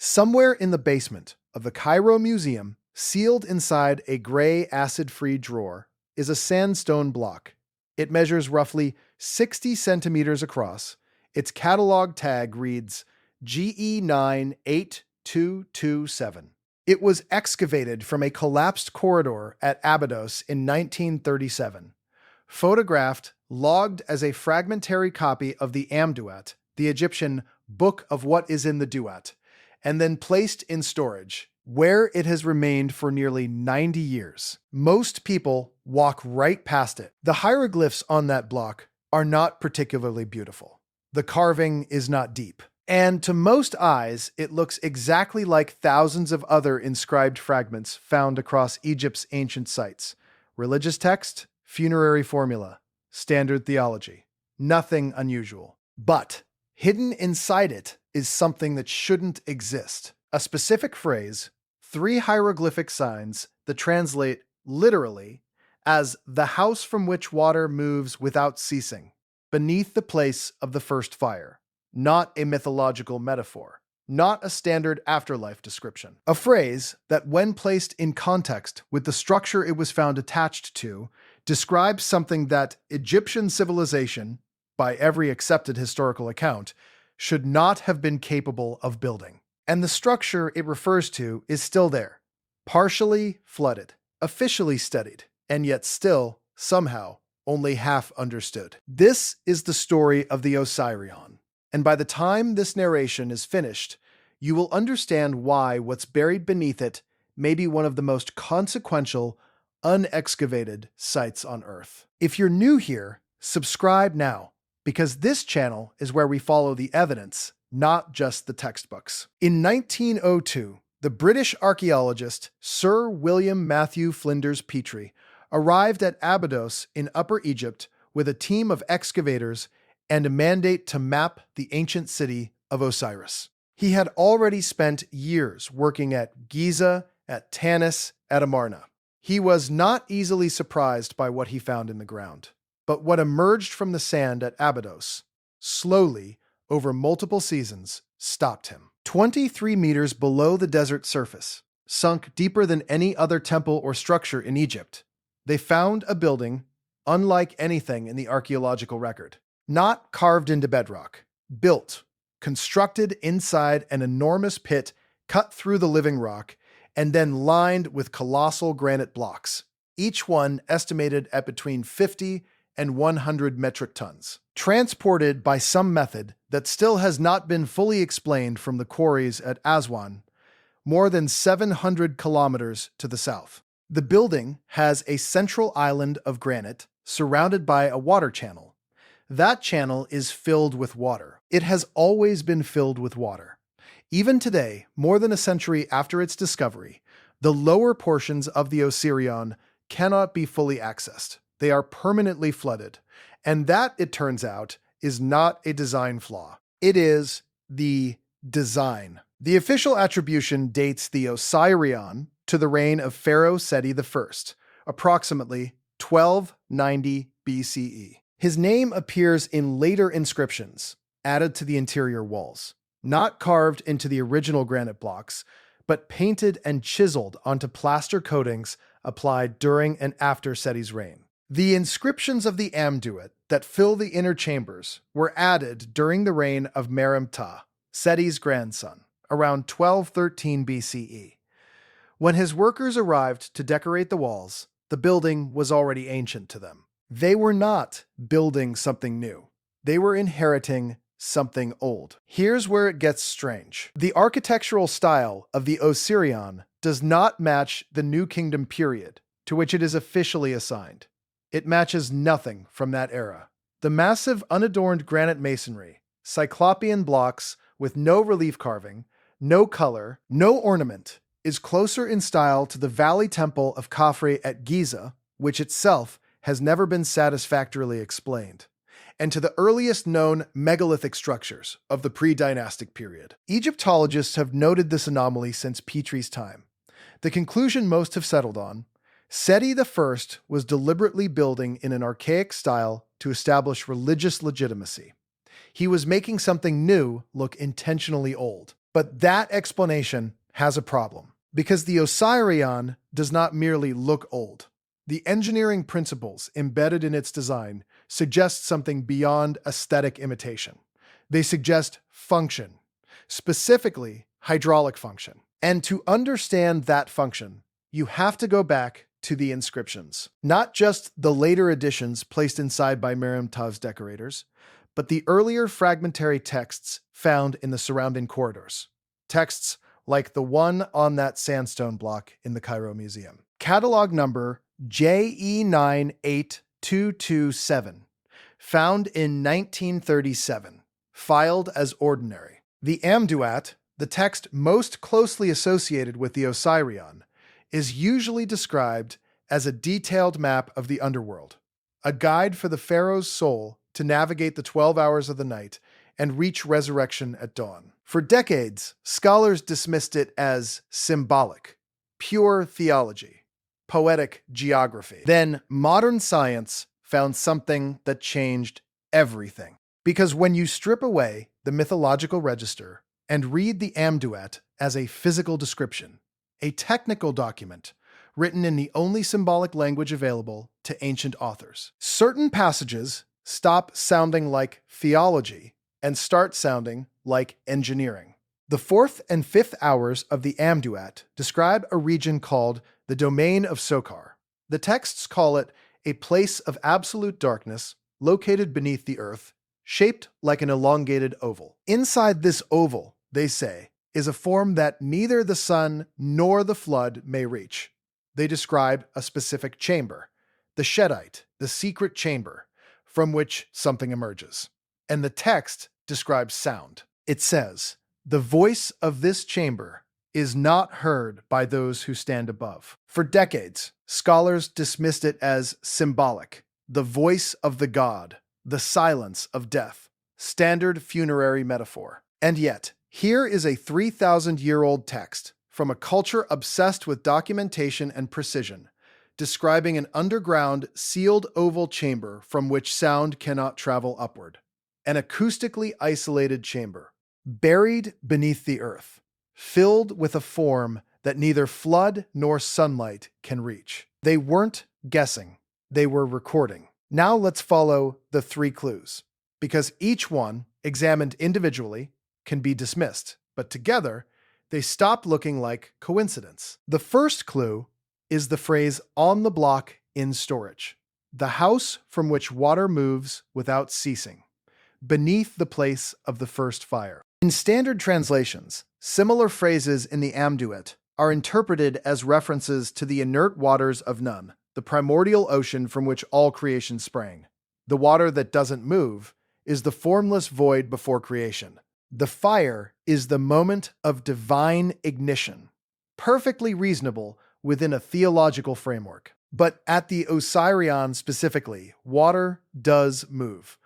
Somewhere in the basement of the Cairo Museum, sealed inside a gray acid-free drawer, is a sandstone block. It measures roughly 60 centimeters across. Its catalog tag reads GE98227. It was excavated from a collapsed corridor at Abydos in 1937. Photographed, logged as a fragmentary copy of the Amduat, the Egyptian Book of What is in the Duat, and then placed in storage, where it has remained for nearly 90 years. Most people walk right past it. The hieroglyphs on that block are not particularly beautiful. The carving is not deep. And to most eyes, it looks exactly like thousands of other inscribed fragments found across Egypt's ancient sites. Religious text, funerary formula, standard theology. Nothing unusual. But hidden inside it is something that shouldn't exist. A specific phrase, 3 hieroglyphic signs that translate literally as the house from which water moves without ceasing, beneath the place of the first fire. Not a mythological metaphor, not a standard afterlife description. A phrase that, when placed in context with the structure it was found attached to, describes something that Egyptian civilization, by every accepted historical account, should not have been capable of building. And the structure it refers to is still there, partially flooded, officially studied, and yet still, somehow, only half understood. This is the story of the Osireion. And by the time this narration is finished, you will understand why what's buried beneath it may be one of the most consequential, unexcavated sites on Earth. If you're new here, subscribe now, because this channel is where we follow the evidence, not just the textbooks. In 1902, the British archaeologist Sir William Matthew Flinders Petrie arrived at Abydos in Upper Egypt with a team of excavators and a mandate to map the ancient city of Osiris. He had already spent years working at Giza, at Tanis, at Amarna. He was not easily surprised by what he found in the ground. But what emerged from the sand at Abydos, slowly, over multiple seasons, stopped him. 23 meters below the desert surface, sunk deeper than any other temple or structure in Egypt, they found a building unlike anything in the archaeological record. Not carved into bedrock, built, constructed inside an enormous pit cut through the living rock, and then lined with colossal granite blocks, each one estimated at between 50 and 100 metric tons, transported by some method that still has not been fully explained from the quarries at Aswan, more than 700 kilometers to the south. The building has a central island of granite surrounded by a water channel. That channel is filled with water. It has always been filled with water. Even today, more than a century after its discovery, the lower portions of the Osireion cannot be fully accessed. They are permanently flooded. And that, it turns out, is not a design flaw. It is the design. The official attribution dates the Osireion to the reign of Pharaoh Seti I, approximately 1290 BCE. His name appears in later inscriptions added to the interior walls, not carved into the original granite blocks, but painted and chiseled onto plaster coatings applied during and after Seti's reign. The inscriptions of the Amduat that fill the inner chambers were added during the reign of Merenptah, Seti's grandson, around 1213 BCE. When his workers arrived to decorate the walls, the building was already ancient to them. They were not building something new. They were inheriting something old. Here's where it gets strange. The architectural style of the Osireion does not match the New Kingdom period to which it is officially assigned. It matches nothing from that era. The massive unadorned granite masonry, cyclopean blocks with no relief carving, no color, no ornament, is closer in style to the Valley Temple of Khafre at Giza, which itself has never been satisfactorily explained, and to the earliest known megalithic structures of the pre-dynastic period. Egyptologists have noted this anomaly since Petrie's time. The conclusion most have settled on: Seti I was deliberately building in an archaic style to establish religious legitimacy. He was making something new look intentionally old. But that explanation has a problem, because the Osireion does not merely look old. The engineering principles embedded in its design suggest something beyond aesthetic imitation. They suggest function, specifically hydraulic function. And to understand that function, you have to go back to the inscriptions. Not just the later additions placed inside by Miriam Tav's decorators, but the earlier fragmentary texts found in the surrounding corridors. Texts like the one on that sandstone block in the Cairo Museum. Catalog number JE98227, found in 1937, filed as ordinary. The Amduat, the text most closely associated with the Osireion, is usually described as a detailed map of the underworld, a guide for the pharaoh's soul to navigate the 12 hours of the night and reach resurrection at dawn. For decades, scholars dismissed it as symbolic, pure theology, poetic geography. Then modern science found something that changed everything. Because when you strip away the mythological register and read the Amduat as a physical description, a technical document written in the only symbolic language available to ancient authors, certain passages stop sounding like theology and start sounding like engineering. The 4th and 5th hours of the Amduat describe a region called the domain of Sokar. The texts call it a place of absolute darkness located beneath the earth, shaped like an elongated oval. Inside this oval, they say, is a form that neither the sun nor the flood may reach. They describe a specific chamber, the Shedite, the secret chamber, from which something emerges. And the text describes sound. It says, "The voice of this chamber is not heard by those who stand above." For decades, scholars dismissed it as symbolic, the voice of the god, the silence of death, standard funerary metaphor. And yet, here is a 3,000-year-old text from a culture obsessed with documentation and precision, describing an underground, sealed oval chamber from which sound cannot travel upward. An acoustically isolated chamber, buried beneath the earth, filled with a form that neither flood nor sunlight can reach. They weren't guessing, they were recording. Now let's follow the 3 clues, because each one, examined individually, can be dismissed, but together, they stop looking like coincidence. The first clue is the phrase "on the block in storage," the house from which water moves without ceasing, beneath the place of the first fire. In standard translations, similar phrases in the Amduat are interpreted as references to the inert waters of Nun, the primordial ocean from which all creation sprang. The water that doesn't move is the formless void before creation. The fire is the moment of divine ignition, perfectly reasonable within a theological framework. But at the Osireion specifically, water does move,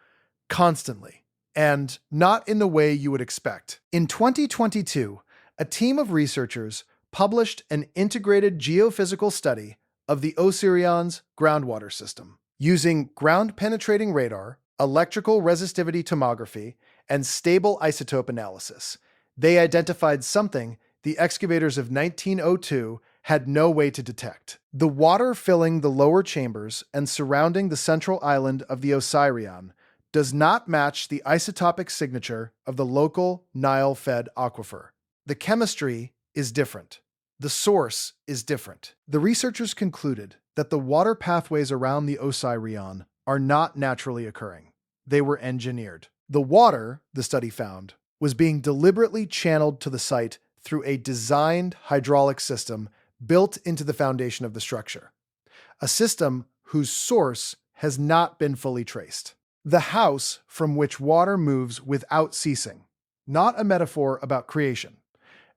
constantly, and not in the way you would expect. In 2022, a team of researchers published an integrated geophysical study of the Osirion's groundwater system. Using ground-penetrating radar, electrical resistivity tomography, and stable isotope analysis, they identified something the excavators of 1902 had no way to detect. The water filling the lower chambers and surrounding the central island of the Osireion does not match the isotopic signature of the local Nile-fed aquifer. The chemistry is different. The source is different. The researchers concluded that the water pathways around the Osireion are not naturally occurring. They were engineered. The water, the study found, was being deliberately channeled to the site through a designed hydraulic system built into the foundation of the structure, a system whose source has not been fully traced. The house from which water moves without ceasing, not a metaphor about creation,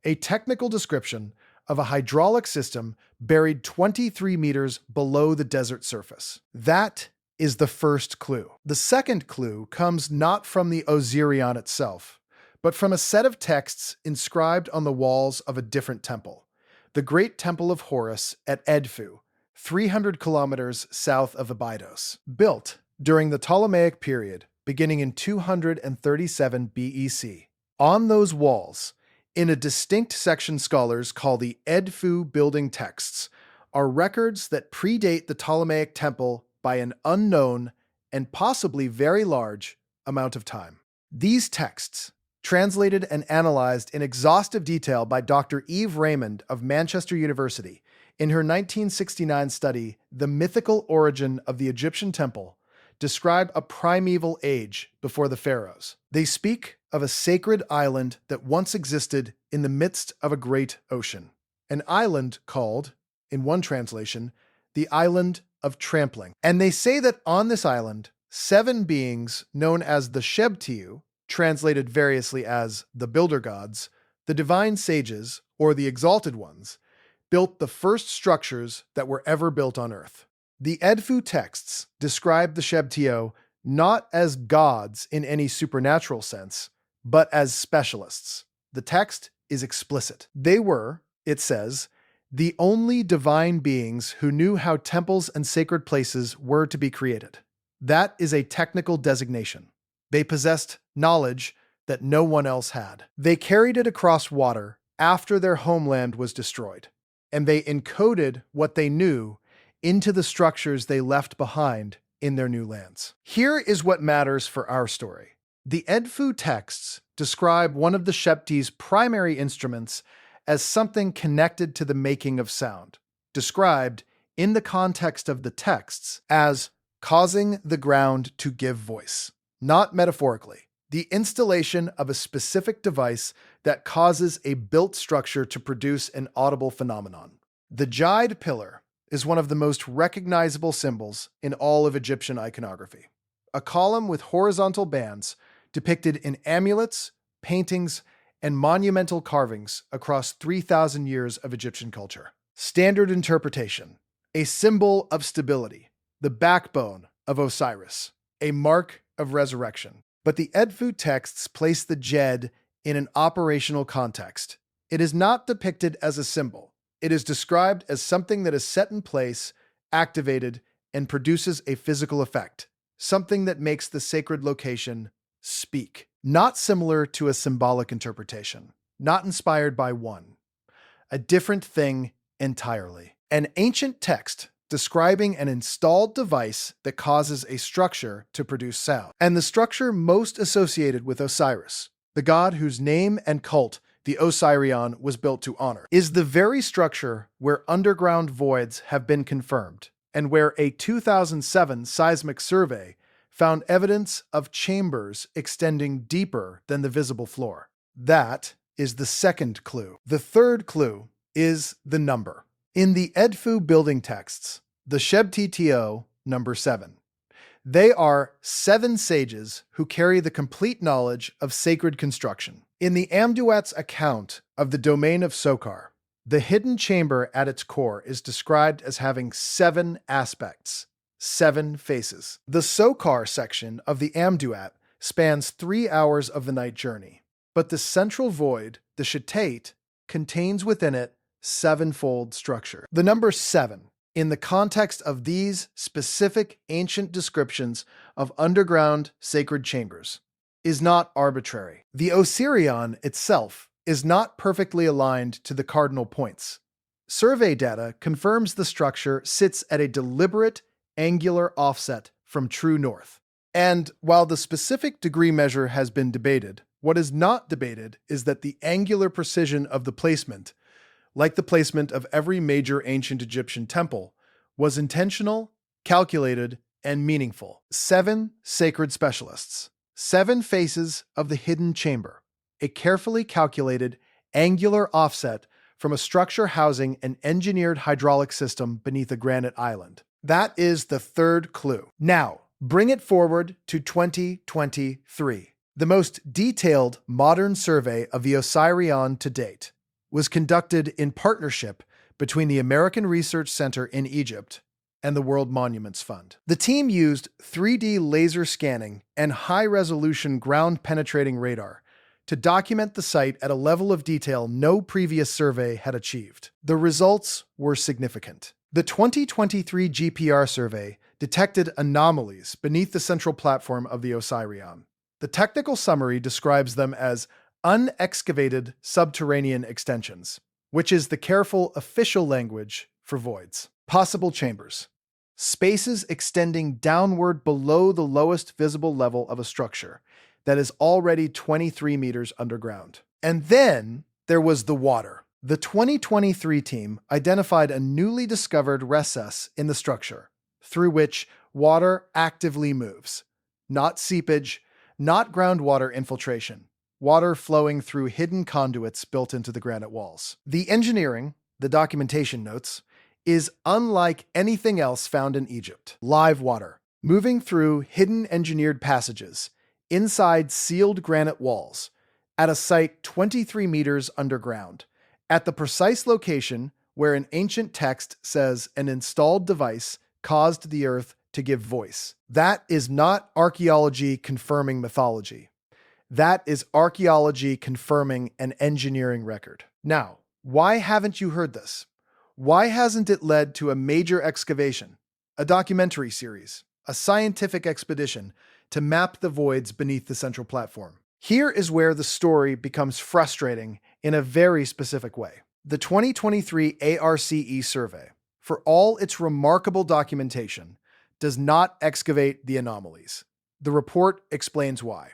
a technical description of a hydraulic system buried 23 meters below the desert surface. That is the first clue. The second clue comes not from the Osireion itself, but from a set of texts inscribed on the walls of a different temple, the Great Temple of Horus at Edfu, 300 kilometers south of Abydos. Built during the Ptolemaic period, beginning in 237 BEC. On those walls, In a distinct section scholars call the Edfu building texts, are records that predate the Ptolemaic temple by an unknown and possibly very large amount of time. These texts, translated and analyzed in exhaustive detail by Dr. Eve Raymond of Manchester University in her 1969 study, The Mythical Origin of the Egyptian Temple, describe a primeval age before the pharaohs. They speak of a sacred island that once existed in the midst of a great ocean, an island called, in one translation, the Island of Trampling. And they say that on this island, 7 beings known as the Shebtiu, translated variously as the builder gods, the divine sages, or the exalted ones, built the first structures that were ever built on earth. The Edfu texts describe the Shebtiu not as gods in any supernatural sense, but as specialists. The text is explicit. They were, it says, the only divine beings who knew how temples and sacred places were to be created. That is a technical designation. They possessed knowledge that no one else had. They carried it across water after their homeland was destroyed, and they encoded what they knew into the structures they left behind in their new lands. Here is what matters for our story. The Edfu texts describe one of the Shebti's primary instruments as something connected to the making of sound, described in the context of the texts as causing the ground to give voice, not metaphorically. The installation of a specific device that causes a built structure to produce an audible phenomenon. The Jide pillar is one of the most recognizable symbols in all of Egyptian iconography. A column with horizontal bands depicted in amulets, paintings, and monumental carvings across 3,000 years of Egyptian culture. Standard interpretation: a symbol of stability, the backbone of Osiris, a mark of resurrection. But the Edfu texts place the Jed in an operational context. It is not depicted as a symbol. It is described as something that is set in place, activated, and produces a physical effect, something that makes the sacred location speak. Not similar to a symbolic interpretation, not inspired by one. A different thing entirely. An ancient text describing an installed device that causes a structure to produce sound. And the structure most associated with Osiris, the god whose name and cult the Osireion was built to honor, is the very structure where underground voids have been confirmed, and where a 2007 seismic survey found evidence of chambers extending deeper than the visible floor. That is the second clue. The third clue is the number. In the Edfu building texts, the Shebtito number 7. They are 7 sages who carry the complete knowledge of sacred construction. In the Amduat's account of the domain of Sokar, the hidden chamber at its core is described as having 7 aspects, 7 faces. The Sokar section of the Amduat spans 3 hours of the night journey, but the central void, the Shetate, contains within it 7-fold structure. The number 7, in the context of these specific ancient descriptions of underground sacred chambers, is not arbitrary. The Osireion itself is not perfectly aligned to the cardinal points. Survey data confirms the structure sits at a deliberate angular offset from true north. And while the specific degree measure has been debated, what is not debated is that the angular precision of the placement, like the placement of every major ancient Egyptian temple, was intentional, calculated, and meaningful. 7 sacred specialists. 7 faces of the hidden chamber. A carefully calculated angular offset from a structure housing an engineered hydraulic system beneath a granite island. That is the third clue. Now, bring it forward to 2023. The most detailed modern survey of the Osireion to date was conducted in partnership between the American Research Center in Egypt and the World Monuments Fund. The team used 3D laser scanning and high-resolution ground-penetrating radar to document the site at a level of detail no previous survey had achieved. The results were significant. The 2023 GPR survey detected anomalies beneath the central platform of the Osireion. The technical summary describes them as unexcavated subterranean extensions, which is the careful official language for voids. Possible chambers. Spaces extending downward below the lowest visible level of a structure that is already 23 meters underground. And then there was the water. The 2023 team identified a newly discovered recess in the structure, through which water actively moves. Not seepage, not groundwater infiltration. Water flowing through hidden conduits built into the granite walls. The engineering, the documentation notes, is unlike anything else found in Egypt. Live water, moving through hidden engineered passages, inside sealed granite walls, at a site 23 meters underground, at the precise location where an ancient text says an installed device caused the earth to give voice. That is not archaeology confirming mythology. That is archaeology confirming an engineering record. Now, why haven't you heard this? Why hasn't it led to a major excavation, a documentary series, a scientific expedition to map the voids beneath the central platform? Here is where the story becomes frustrating in a very specific way. The 2023 ARCE survey, for all its remarkable documentation, does not excavate the anomalies. The report explains why.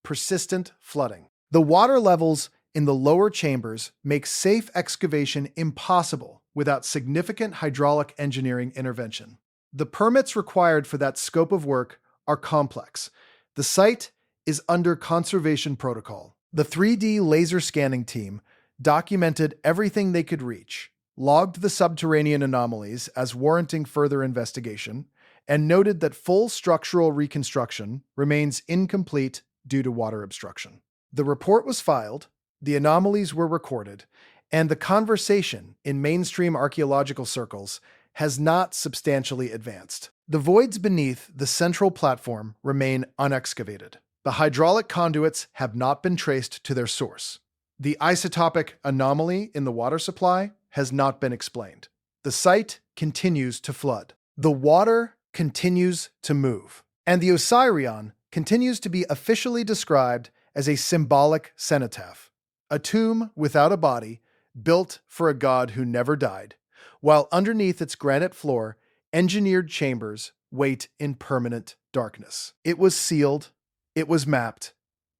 Persistent flooding. The water levels in the lower chambers make safe excavation impossible without significant hydraulic engineering intervention. The permits required for that scope of work are complex. The site is under conservation protocol. The 3D laser scanning team documented everything they could reach, logged the subterranean anomalies as warranting further investigation, and noted that full structural reconstruction remains incomplete due to water obstruction. The report was filed, the anomalies were recorded, and the conversation in mainstream archaeological circles has not substantially advanced. The voids beneath the central platform remain unexcavated. The hydraulic conduits have not been traced to their source. The isotopic anomaly in the water supply has not been explained. The site continues to flood. The water continues to move. And the Osireion continues to be officially described as a symbolic cenotaph, a tomb without a body, built for a god who never died, while underneath its granite floor, engineered chambers wait in permanent darkness. It was sealed, it was mapped,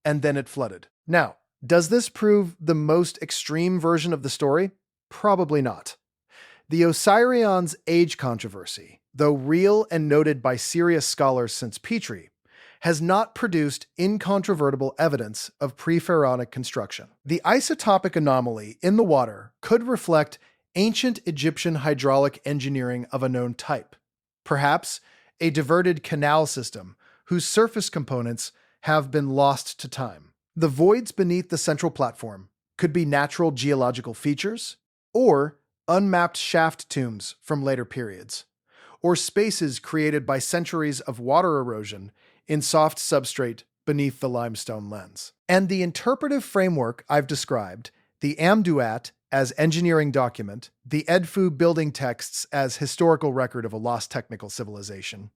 and then it flooded. Now, does this prove the most extreme version of the story? Probably not. The Osirion's age controversy, though real and noted by serious scholars since Petrie, has not produced incontrovertible evidence of pre-pharaonic construction. The isotopic anomaly in the water could reflect ancient Egyptian hydraulic engineering of a known type, perhaps a diverted canal system whose surface components have been lost to time. The voids beneath the central platform could be natural geological features, or unmapped shaft tombs from later periods, or spaces created by centuries of water erosion in soft substrate beneath the limestone lens. And the interpretive framework I've described, the Amduat as engineering document, the Edfu building texts as historical record of a lost technical civilization,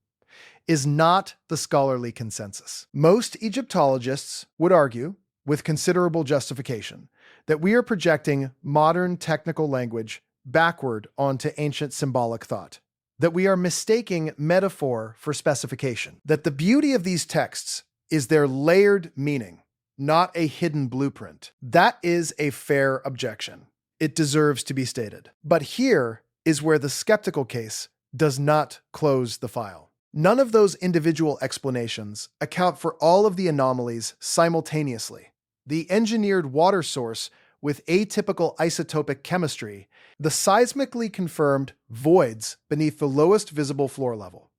is not the scholarly consensus. Most Egyptologists would argue, with considerable justification, that we are projecting modern technical language backward onto ancient symbolic thought, that we are mistaking metaphor for specification, that the beauty of these texts is their layered meaning, not a hidden blueprint. That is a fair objection. It deserves to be stated. But here is where the skeptical case does not close the file. None of those individual explanations account for all of the anomalies simultaneously. The engineered water source with atypical isotopic chemistry, the seismically confirmed voids beneath the lowest visible floor level,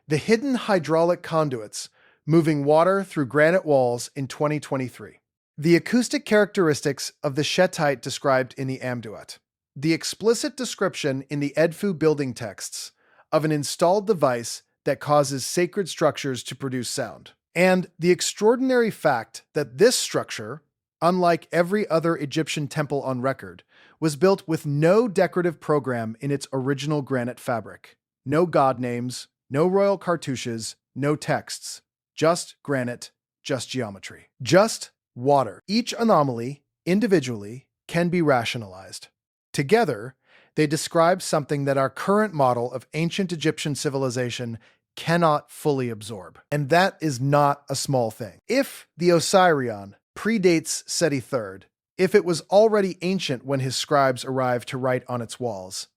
the hidden hydraulic conduits moving water through granite walls in 2023, the acoustic characteristics of the shetite described in the Amduat, the explicit description in the Edfu building texts of an installed device that causes sacred structures to produce sound, and the extraordinary fact that this structure, unlike every other Egyptian temple on record, was built with no decorative program in its original granite fabric. No god names, no royal cartouches, no texts. Just granite, just geometry. Just water. Each anomaly, individually, can be rationalized. Together, they describe something that our current model of ancient Egyptian civilization cannot fully absorb. And that is not a small thing. If the Osireion predates Seti III, if it was already ancient when his scribes arrived to write on its walls,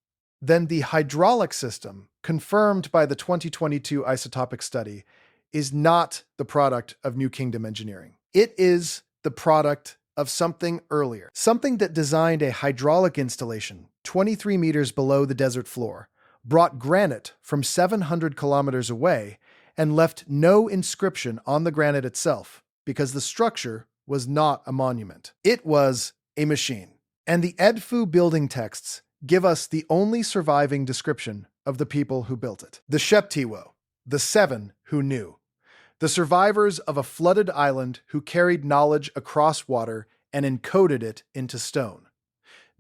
then the hydraulic system, confirmed by the 2022 isotopic study, is not the product of New Kingdom engineering. It is the product of something earlier, something that designed a hydraulic installation 23 meters below the desert floor, brought granite from 700 kilometers away, and left no inscription on the granite itself because the structure was not a monument. It was a machine. And the Edfu building texts give us the only surviving description of the people who built it. The Sheptiwo, the seven who knew. The survivors of a flooded island who carried knowledge across water and encoded it into stone.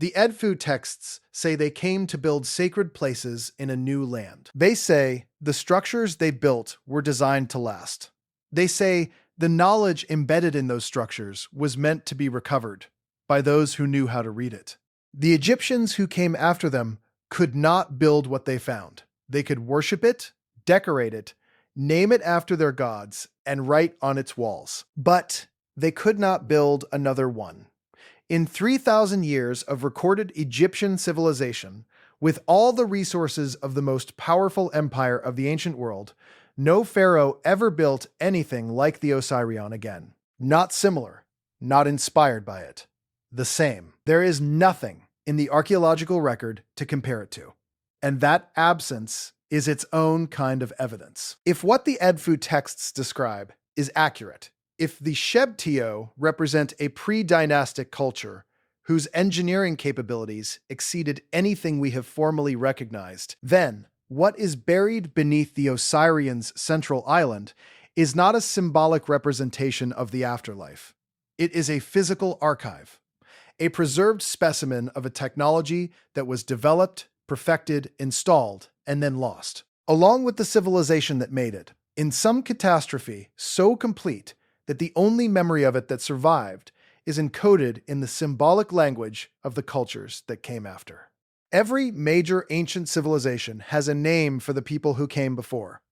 The Edfu texts say they came to build sacred places in a new land. They say the structures they built were designed to last. They say the knowledge embedded in those structures was meant to be recovered by those who knew how to read it. The Egyptians who came after them could not build what they found. They could worship it, decorate it, name it after their gods, and write on its walls. But they could not build another one. In 3,000 years of recorded Egyptian civilization, with all the resources of the most powerful empire of the ancient world, no pharaoh ever built anything like the Osireion again. Not similar, not inspired by it. The same. There is nothing in the archaeological record to compare it to. And that absence is its own kind of evidence. If what the Edfu texts describe is accurate, if the Shebtio represent a pre-dynastic culture whose engineering capabilities exceeded anything we have formally recognized, then what is buried beneath the Osirion's central island is not a symbolic representation of the afterlife. It is a physical archive, a preserved specimen of a technology that was developed, perfected, installed, and then lost, along with the civilization that made it, in some catastrophe so complete that the only memory of it that survived is encoded in the symbolic language of the cultures that came after. Every major ancient civilization has a name for the people who came before.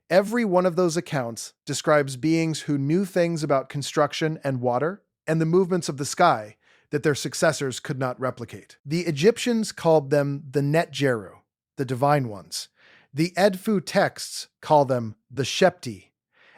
Every one of those accounts describes beings who knew things about construction and water and the movements of the sky that their successors could not replicate. The Egyptians called them the Netjeru, the divine ones. The Edfu texts call them the Shepti.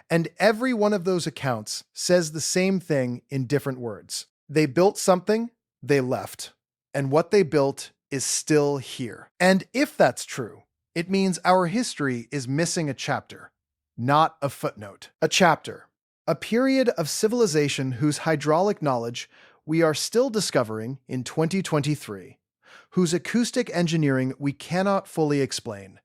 And every one of those accounts says the same thing in different words. They built something, they left. And what they built is still here. And if that's true, it means our history is missing a chapter, not a footnote. A chapter, a period of civilization whose hydraulic knowledge we are still discovering in 2023, whose acoustic engineering we cannot fully explain,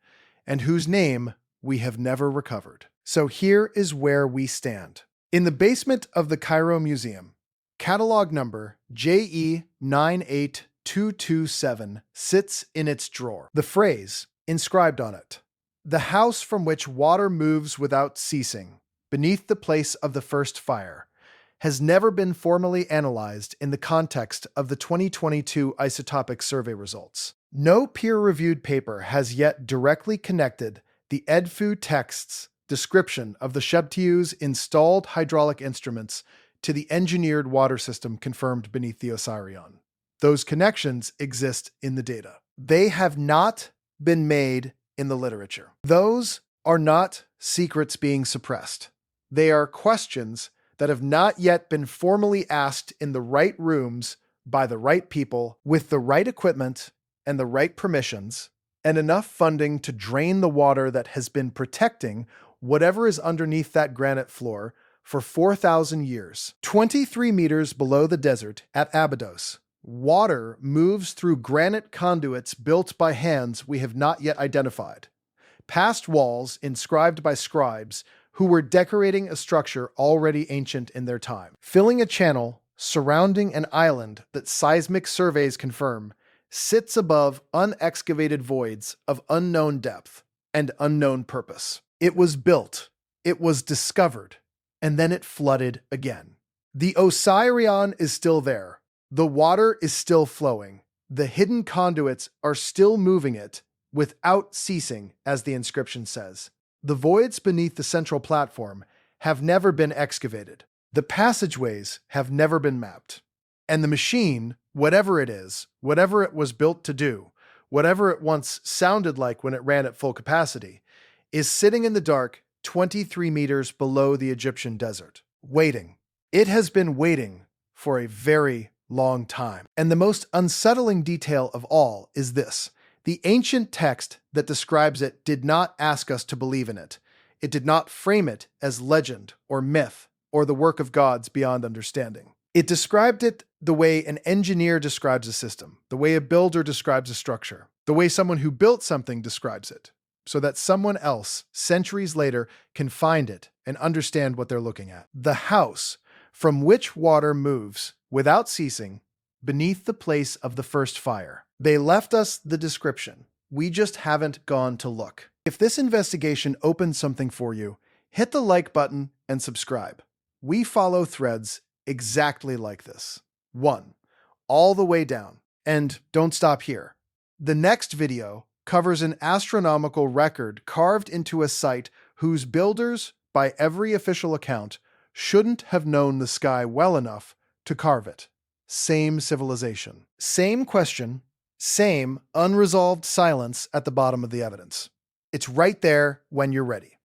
and whose name we have never recovered. So here is where we stand. In the basement of the Cairo Museum, catalog number JE98227 sits in its drawer. The phrase inscribed on it, "The house from which water moves without ceasing, beneath the place of the first fire," has never been formally analyzed in the context of the 2022 isotopic survey results. No peer-reviewed paper has yet directly connected the Edfu text's description of the Shebtiu's installed hydraulic instruments to the engineered water system confirmed beneath the Osireion. Those connections exist in the data. They have not been made in the literature. Those are not secrets being suppressed. They are questions that have not yet been formally asked in the right rooms by the right people with the right equipment and the right permissions and enough funding to drain the water that has been protecting whatever is underneath that granite floor for 4,000 years. 23 meters below the desert at Abydos, water moves through granite conduits built by hands we have not yet identified, past walls inscribed by scribes who were decorating a structure already ancient in their time, filling a channel surrounding an island that seismic surveys confirm sits above unexcavated voids of unknown depth and unknown purpose. It was built, it was discovered, and then it flooded again. The Osireion is still there. The water is still flowing. The hidden conduits are still moving it without ceasing, as the inscription says. The voids beneath the central platform have never been excavated. The passageways have never been mapped. And the machine, whatever it is, whatever it was built to do, whatever it once sounded like when it ran at full capacity, is sitting in the dark 23 meters below the Egyptian desert, waiting. It has been waiting for a very long time. And the most unsettling detail of all is this. The ancient text that describes it did not ask us to believe in it. It did not frame it as legend or myth or the work of gods beyond understanding. It described it the way an engineer describes a system, the way a builder describes a structure, the way someone who built something describes it, so that someone else, centuries later, can find it and understand what they're looking at. The house from which water moves without ceasing beneath the place of the first fire. They left us the description. We just haven't gone to look. If this investigation opened something for you, hit the like button and subscribe. We follow threads exactly like this. 1. All the way down. And don't stop here. The next video covers an astronomical record carved into a site whose builders, by every official account, shouldn't have known the sky well enough to carve it. Same civilization. Same question, same unresolved silence at the bottom of the evidence. It's right there when you're ready.